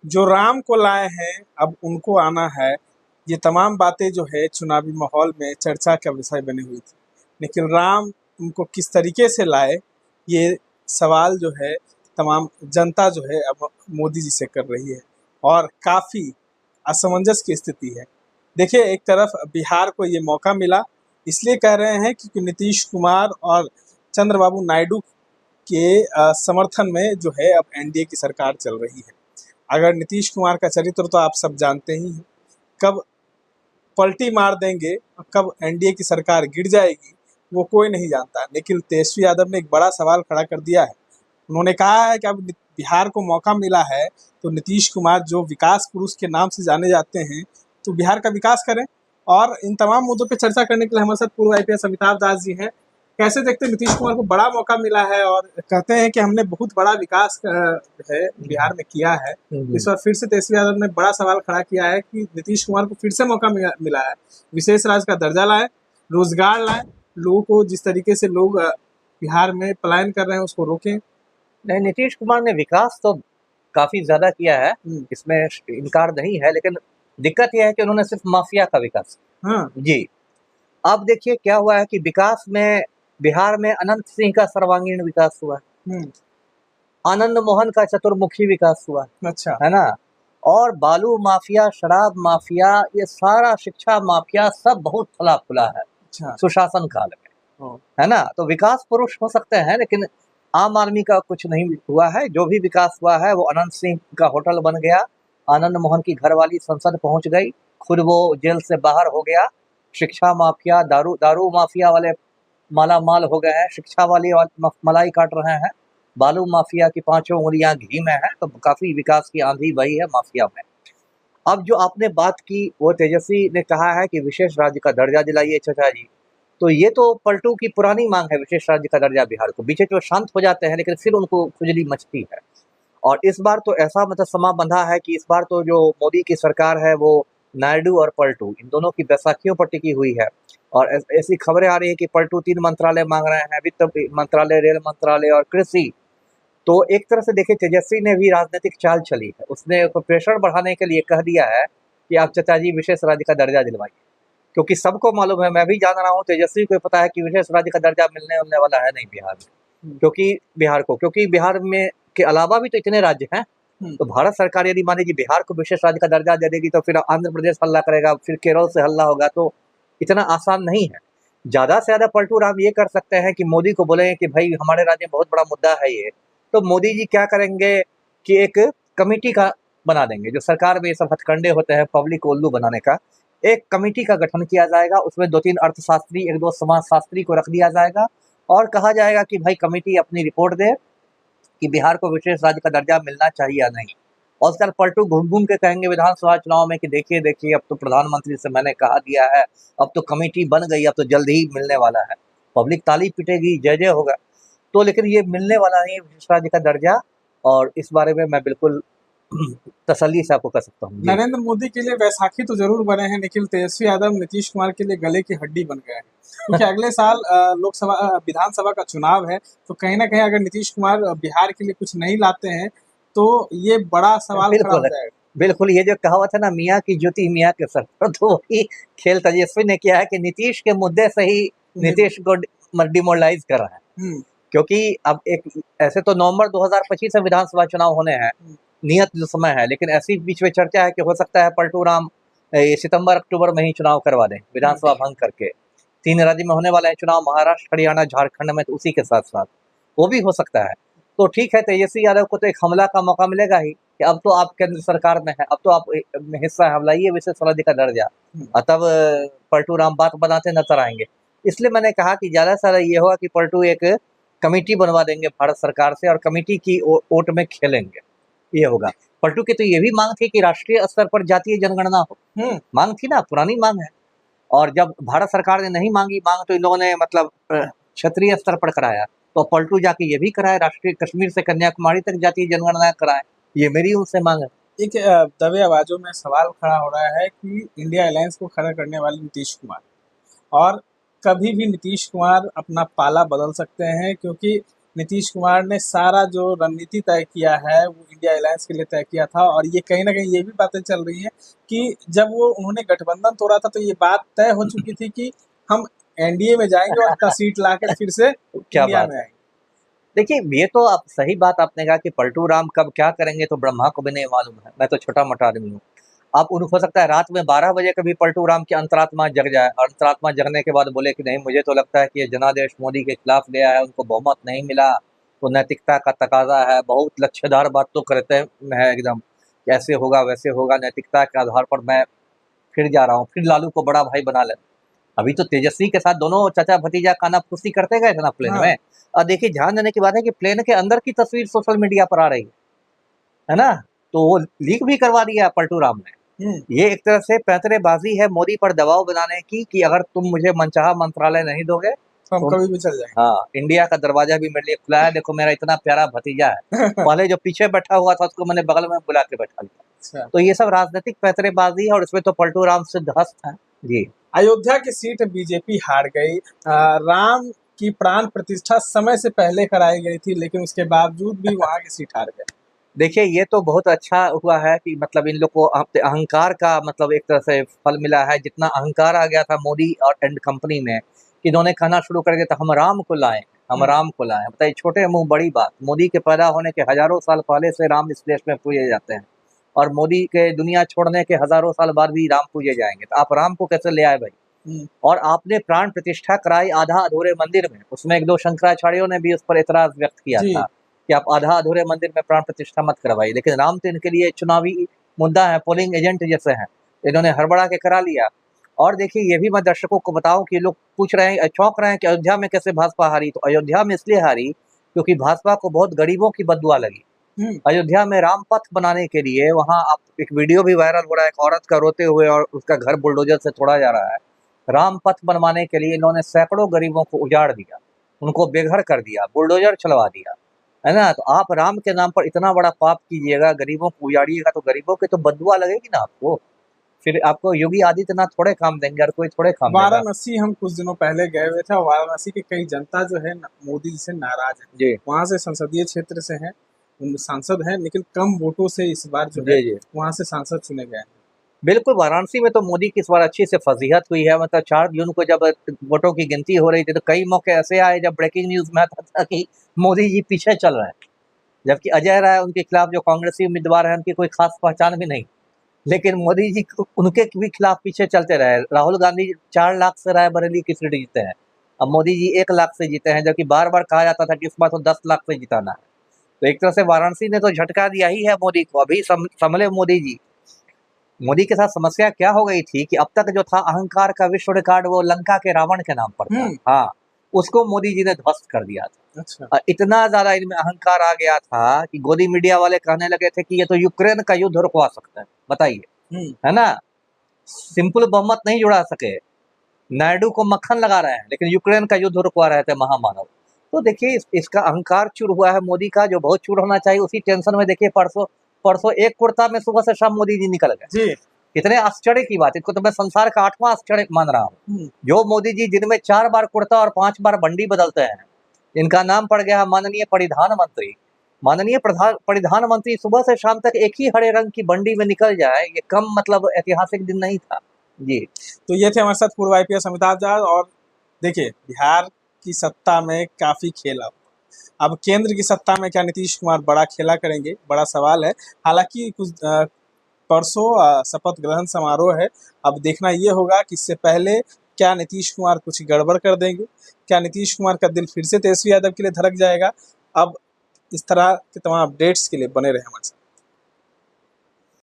जो राम को लाए हैं अब उनको आना है। ये तमाम बातें जो है चुनावी माहौल में चर्चा का विषय बनी हुई थी, लेकिन राम उनको किस तरीके से लाए, ये सवाल जो है तमाम जनता जो है अब मोदी जी से कर रही है और काफ़ी असमंजस की स्थिति है। देखिए, एक तरफ बिहार को ये मौका मिला, इसलिए कह रहे हैं क्योंकि नीतीश कुमार और चंद्रबाबू नायडू के समर्थन में जो है अब एनडीए की सरकार चल रही है। अगर नीतीश कुमार का चरित्र तो आप सब जानते ही हैं, कब पलटी मार देंगे और कब एनडीए की सरकार गिर जाएगी वो कोई नहीं जानता। लेकिन तेजस्वी यादव ने एक बड़ा सवाल खड़ा कर दिया है। उन्होंने कहा है कि अब बिहार को मौका मिला है तो नीतीश कुमार जो विकास पुरुष के नाम से जाने जाते हैं तो बिहार का विकास करें। और इन तमाम मुद्दों पर चर्चा करने के लिए हमारे साथ पूर्व आईपीएस अमिताभ दास जी हैं। कैसे देखते हैं, नीतीश कुमार को बड़ा मौका मिला है और कहते हैं कि हमने बहुत बड़ा विकास है बिहार में किया है। इस बार फिर से तेजस्वी यादव ने बड़ा सवाल खड़ा किया है कि नीतीश कुमार को फिर से मौका मिला है, विशेष राज्य का दर्जा लाए, रोजगार लाए, लोगों को जिस तरीके से लोग बिहार में पलायन कर रहे हैं उसको रोकें। नहीं, नीतीश कुमार ने विकास तो काफी ज्यादा किया है, इसमें इनकार नहीं है, लेकिन दिक्कत यह है कि उन्होंने सिर्फ माफिया का विकास। हाँ जी, अब देखिए क्या हुआ है कि विकास में बिहार में अनंत सिंह का सर्वांगीण विकास हुआ, आनंद मोहन का चतुर्मुखी विकास हुआ, अच्छा है ना। और बालू माफिया, शराब माफिया, ये सारा शिक्षा माफिया सब बहुत फला फूला है अच्छा सुशासन काल में, है ना। तो विकास पुरुष हो सकते हैं, लेकिन आम आदमी का कुछ नहीं हुआ है। जो भी विकास हुआ है वो अनंत सिंह का होटल बन गया, आनंद मोहन की घरवाली संसद पहुंच गई, खुद वो जेल से बाहर हो गया। शिक्षा माफिया, दारू माफिया वाले माला माल हो गए हैं, शिक्षा वाले मलाई काट रहे हैं, बालू माफिया की पांचों उंगलियां घी में है। तो काफी विकास की आंधी बही है माफिया में। अब जो आपने बात की, वो तेजस्वी ने कहा है कि विशेष राज्य का दर्जा दिलाइए चाचा जी। तो ये तो पलटू की पुरानी मांग है, विशेष राज्य का दर्जा बिहार को। बीच में शांत हो जाते हैं, लेकिन फिर उनको खुजली मचती है। और इस बार तो ऐसा मतलब समा बंधा है कि इस बार तो जो मोदी की सरकार है वो नायडू और पलटू इन दोनों की बैसाखियों पर टिकी हुई है। और ऐसी खबरें आ रही है कि पलटू 3 मंत्रालय मांग रहे हैं, वित्त मंत्रालय, रेल मंत्रालय और कृषि। तो एक तरह से देखिए, तेजस्वी ने भी राजनीतिक चाल चली है। उसने प्रेशर बढ़ाने के लिए कह दिया है कि आप चाचा जी विशेष राज्य का दर्जा दिलवाइए, क्योंकि सबको मालूम है, मैं भी जान रहा हूँ, तेजस्वी को पता है कि विशेष राज्य का दर्जा मिलने वाला है नहीं बिहार में। क्योंकि बिहार में के अलावा भी तो इतने राज्य हैं। तो भारत सरकार यदि मान लीजिए बिहार को विशेष राज्य का दर्जा दे देगी तो फिर आंध्र प्रदेश हल्ला करेगा, फिर केरल से हल्ला होगा। तो इतना आसान नहीं है। ज्यादा से ज्यादा पलटू राम ये कर सकते हैं कि मोदी को बोले कि भाई हमारे राज्य में बहुत बड़ा मुद्दा है ये। तो मोदी जी क्या करेंगे कि एक कमेटी का बना देंगे, जो सरकार में ये सब हथकंडे होते हैं पब्लिक को उल्लू बनाने का। एक कमेटी का गठन किया जाएगा, उसमें 2-3 अर्थशास्त्री, 1-2 समाजशास्त्री को रख दिया जाएगा और कहा जाएगा कि भाई कमेटी अपनी रिपोर्ट दे कि बिहार को विशेष राज्य का दर्जा मिलना चाहिए या नहीं। और उसके बाद पलटू घूम घूम के कहेंगे विधानसभा चुनाव में कि देखिए अब तो प्रधानमंत्री से मैंने कहा दिया है, अब तो कमेटी बन गई, अब तो जल्द ही मिलने वाला है। पब्लिक ताली पीटेगी, जय जय होगा। तो लेकिन ये मिलने वाला नहीं है विशेष राज्य का दर्जा, और इस बारे में मैं बिल्कुल तसल्ली से आपको कह सकता हूँ। नरेंद्र मोदी के लिए वैसाखी तो जरूर बने हैं, लेकिन तेजस्वी यादव नीतीश कुमार के लिए गले की हड्डी बन गए हैं। क्योंकि अगले साल लोकसभा विधानसभा का चुनाव है, तो कहीं ना कहीं अगर नीतीश कुमार बिहार के लिए कुछ नहीं लाते हैं तो ये बड़ा सवाल खड़ा हो जाएगा। बिल्कुल, ये जो कहावत है ना, मियाँ की जूती मियाँ के सर पर, तो वही खेल तेजस्वी ने किया है कि नीतीश के मुद्दे से ही नीतीश को डिमोरलाइज कर रहा है। क्योंकि अब एक ऐसे तो नवंबर 2025 में विधानसभा चुनाव होने हैं, नियत जो समय है, लेकिन ऐसी बीच में चर्चा है कि हो सकता है पलटू राम सितंबर अक्टूबर में ही चुनाव करवा दें, विधानसभा भंग करके। 3 राज्य में होने वाला है चुनाव, महाराष्ट्र, हरियाणा, झारखंड में, तो उसी के साथ साथ वो भी हो सकता है। तो ठीक है, तेजस्वी यादव को तो एक हमला का मौका मिलेगा ही कि अब तो आप केंद्र सरकार में है, अब तो आप हिस्सा हमलाइए विशेष राज्य का दर्जा। तब पलटू राम बात बनाते नजर आएंगे। इसलिए मैंने कहा कि ज्यादा से ज्यादा ये होगा कि पलटू एक कमेटी बनवा देंगे भारत सरकार से और कमेटी की ओट में खेलेंगे, ये होगा। पलटू की तो ये भी मांग थी कि राष्ट्रीय स्तर पर जातीय जनगणना हो, मांग थी ना, पुरानी मांग है। और जब भारत सरकार ने नहीं मांगी मांग, तो इन लोगों ने मतलब क्षेत्रीय स्तर पर कराया। तो पलटू जाके ये भी कराए, राष्ट्रीय कश्मीर से कन्याकुमारी तक जातीय जनगणना कराए। ये मेरी उनसे मांग है। एक दबे आवाजों में सवाल खड़ा हो रहा है कि इंडिया अलायंस को खड़ा करने वाले नीतीश कुमार, और कभी भी नीतीश कुमार अपना पाला बदल सकते हैं, क्योंकि नीतीश कुमार ने सारा जो रणनीति तय किया है वो इंडिया अलायंस के लिए तय किया था, और ये कहीं ना कहीं ये भी बातें चल रही हैं कि जब वो उन्होंने गठबंधन तोड़ा था तो ये बात तय हो चुकी थी कि हम एनडीए में जाएंगे और इतना सीट ला के फिर से क्या इंडिया बात में है। आएंगे। देखिए, ये तो आप सही बात आपने कहा कि पलटू राम कब क्या करेंगे तो ब्रह्मा को भी नहीं मालूम है। मैं तो छोटा-मोटा आदमी हूँ। आप उनको हो सकता है रात में 12 बजे कभी पलटू राम की अंतरात्मा जग जाए और अंतरात्मा जगने के बाद बोले कि नहीं, मुझे तो लगता है कि ये जनादेश मोदी के खिलाफ गया है, उनको बहुमत नहीं मिला, तो नैतिकता का तकाज़ा है। बहुत लच्छेदार बात तो करते हैं एकदम, ऐसे होगा, वैसे होगा, नैतिकता के आधार पर मैं फिर जा रहा हूँ, फिर लालू को बड़ा भाई बना ले। अभी तो तेजस्वी के साथ दोनों चाचा भतीजा काना-फूसी करते गए थे ना प्लेन हाँ। में। और देखिए, ध्यान देने की बात है कि प्लेन के अंदर की तस्वीर सोशल मीडिया पर आ रही है ना? तो वो लीक भी करवा दिया पलटू राम ने। ये एक तरह से पैंतरेबाज़ी है मोदी पर दबाव बनाने की कि अगर तुम मुझे मनचाहा मंत्रालय नहीं दोगे तो हम तो कभी भी चल जाएंगे। हाँ, इंडिया का दरवाजा भी मेरे लिए खुला है। देखो, मेरा इतना प्यारा भतीजा है। पहले जो पीछे बैठा हुआ था उसको मैंने बगल में बुला के बैठा लिया। अच्छा। तो ये सब राजनीतिक पैंतरेबाज़ी है और इसमें तो पलटू राम सिद्धहस्त हैं। जी। अयोध्या की सीट बीजेपी हार गई। राम की प्राण प्रतिष्ठा समय से पहले कराई गई थी, लेकिन उसके बावजूद भी वहां की सीट हार गए। देखिए, ये तो बहुत अच्छा हुआ है कि मतलब इन लोग को अहंकार का मतलब एक तरह से फल मिला है। जितना अहंकार आ गया था मोदी और एंड कंपनी में कि इन्होंने कहना शुरू कर दिया था हम राम को लाएं, हम राम को लाएं। बताइए, छोटे मुंह बड़ी बात। मोदी के पैदा होने के हजारों साल पहले से राम इस देश में पूजे जाते हैं और मोदी के दुनिया छोड़ने के हजारों साल बाद भी राम पूजे जाएंगे। तो आप राम को कैसे ले आए भाई? और आपने प्राण प्रतिष्ठा कराई आधा अधूरे मंदिर में। उसमें एक दो शंकराचार्यों ने भी उस पर एतराज व्यक्त किया था कि आप आधा अधूरे मंदिर में प्राण प्रतिष्ठा मत करवाइए। लेकिन राम तो इनके लिए चुनावी मुद्दा है, पोलिंग एजेंट जैसे हैं। इन्होंने हड़बड़ा के करा लिया। और देखिए, ये भी मैं दर्शकों को बताऊं कि लोग पूछ रहे हैं, चौंक रहे हैं कि अयोध्या में कैसे भाजपा हारी। तो अयोध्या में इसलिए हारी क्योंकि भाजपा को बहुत गरीबों की बददुआ लगी। अयोध्या में राम पथ बनाने के लिए वहां आप एक वीडियो भी वायरल हो रहा है, एक औरत का रोते हुए और उसका घर बुलडोजर से तोड़ा जा रहा है। राम पथ बनवाने के लिए इन्होंने सैकड़ों गरीबों को उजाड़ दिया, उनको बेघर कर दिया, बुलडोजर चलवा दिया, है ना? तो आप राम के नाम पर इतना बड़ा पाप कीजिएगा, गरीबों को उजाड़िएगा, तो गरीबों की तो बददुआ लगेगी ना आपको। फिर आपको योगी आदित्यनाथ थोड़े काम देंगे और कोई थोड़े काम देगा। वाराणसी हम कुछ दिनों पहले गए हुए थे और वाराणसी की कई जनता जो है मोदी जी से नाराज है। जी वहां से संसदीय क्षेत्र से हैं, सांसद हैं, लेकिन कम वोटों से इस बार जो है जी जी वहां से सांसद चुने गए हैं। बिल्कुल, वाराणसी में तो मोदी की इस बार अच्छी से फजीहत हुई है। मतलब 4 जून को जब वोटों की गिनती हो रही थी तो कई मौके ऐसे आए जब ब्रेकिंग न्यूज में आता था कि मोदी जी पीछे चल रहे हैं, जबकि अजय राय उनके खिलाफ जो कांग्रेसी उम्मीदवार है उनकी कोई खास पहचान भी नहीं। लेकिन मोदी जी उनके भी खिलाफ पीछे चलते रहे। राहुल गांधी 4 लाख से रायबरेली की सीट जीते हैं, अब मोदी जी 1 लाख से जीते हैं, जबकि बार बार कहा जाता था कि इस बार तो 10 लाख से जिताना है। तो एक तरह से वाराणसी ने तो झटका दिया ही है मोदी को। अभी संभले मोदी जी। मोदी के साथ समस्या क्या हो गई थी कि अब तक जो था अहंकार का विश्व रिकॉर्ड वो लंका के रावण के नाम पर था। हाँ, उसको मोदी जी ने ध्वस्त कर दिया था। अच्छा। इतना ज्यादा इनमें अहंकार आ गया था कि गोदी मीडिया वाले कहने लगे थे कि ये तो यूक्रेन का युद्ध रुकवा सकते हैं। बताइए, है ना? सिंपल बहुमत नहीं जुड़ा सके, नायडू को मक्खन लगा रहे हैं, लेकिन यूक्रेन का युद्ध रुकवा रहे थे महामानव। तो देखिए, इसका अहंकार चूर हुआ है मोदी का, जो बहुत चूर होना चाहिए। उसी टेंशन में देखिए परसों एक कुर्ता में सुबह से शाम मोदी जी निकल गए। जी। कितने आश्चर्य की बात, इसको तो मैं संसार का 8वां आश्चर्य मान रहा हूँ। जो मोदी जी दिन में 4 बार कुर्ता और 5 बार बंडी बदलते हैं, इनका नाम पड़ गया माननीय परिधान मंत्री। माननीय परिधान मंत्री सुबह से शाम तक एक ही हरे रंग की बंडी में निकल जाए, ये कम मतलब ऐतिहासिक दिन नहीं था। जी। तो ये थे हमारे साथ पूर्व IPS अमिताभ झा। और देखिए, बिहार की सत्ता में काफी खेला, अब केंद्र की सत्ता में क्या नीतीश कुमार बड़ा खेला करेंगे, बड़ा सवाल है। हालांकि कुछ परसों शपथ ग्रहण समारोह है, अब देखना ये होगा कि इससे पहले क्या नीतीश कुमार कुछ गड़बड़ कर देंगे, क्या नीतीश कुमार का दिल फिर से तेजस्वी यादव के लिए धड़क जाएगा। अब इस तरह के तमाम अपडेट्स के लिए बने रहे हमारे साथ।